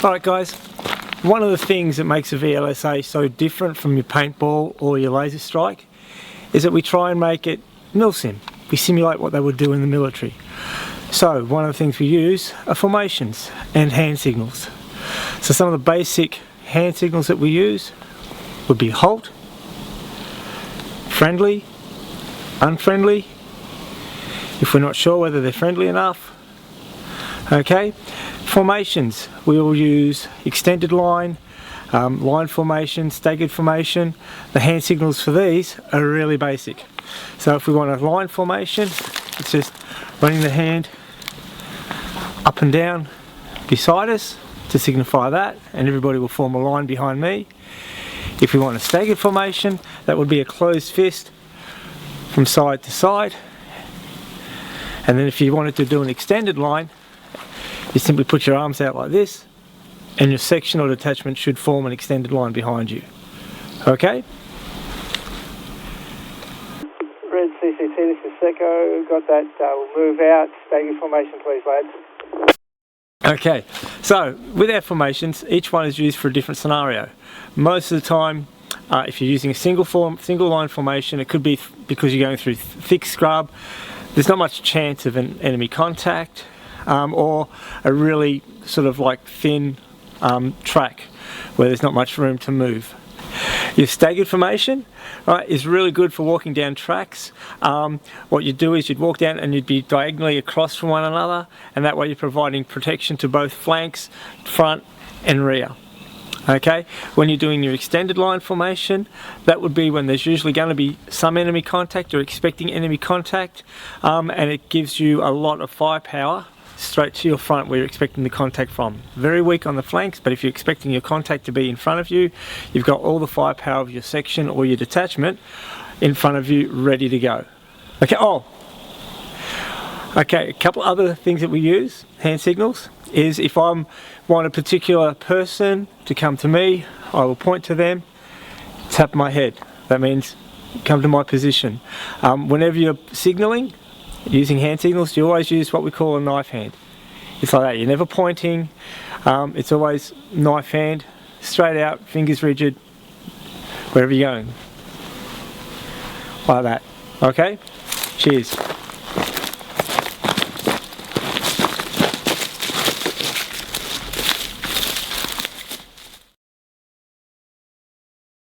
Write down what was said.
Alright guys, one of the things that makes a VLSA so different from your paintball or your laser strike is that we try and make it Milsim. We simulate what they would do in the military. So one of the things we use are formations and hand signals. So some of the basic hand signals that we use would be halt, friendly, unfriendly, if we're not sure whether they're friendly enough. Okay, formations, we will use extended line, line formation, staggered formation. The hand signals for these are really basic. So if we want a line formation, it's just running the hand up and down beside us to signify that, and everybody will form a line behind me. If we want a staggered formation, that would be a closed fist from side to side. And then if you wanted to do an extended line, you simply put your arms out like this, and your section or detachment should form an extended line behind you. Okay? Red CCT, this is Seco. Got that. We'll move out. Staggered formation, please, lads. Okay, so with our formations, each one is used for a different scenario. Most of the time, if you're using a single line formation, it could be because you're going through thick scrub. There's not much chance of an enemy contact, or a really sort of like thin track where there's not much room to move. Your staggered formation, right, is really good for walking down tracks. What you'd do is you'd walk down and you'd be diagonally across from one another, and that way you're providing protection to both flanks, front and rear. Okay, when you're doing your extended line formation, that would be when there's usually going to be some enemy contact or expecting enemy contact, and it gives you a lot of firepower straight to your front where you're expecting the contact from. Very weak on the flanks, but if you're expecting your contact to be in front of you, you've got all the firepower of your section or your detachment in front of you ready to go. Okay, okay, a couple other things that we use, hand signals, is if I want a particular person to come to me, I will point to them, tap my head. That means come to my position. Whenever you're signalling, using hand signals, you always use what we call a knife hand. It's like that, you're never pointing, it's always knife hand, straight out, fingers rigid, wherever you're going. Like that, okay? Cheers.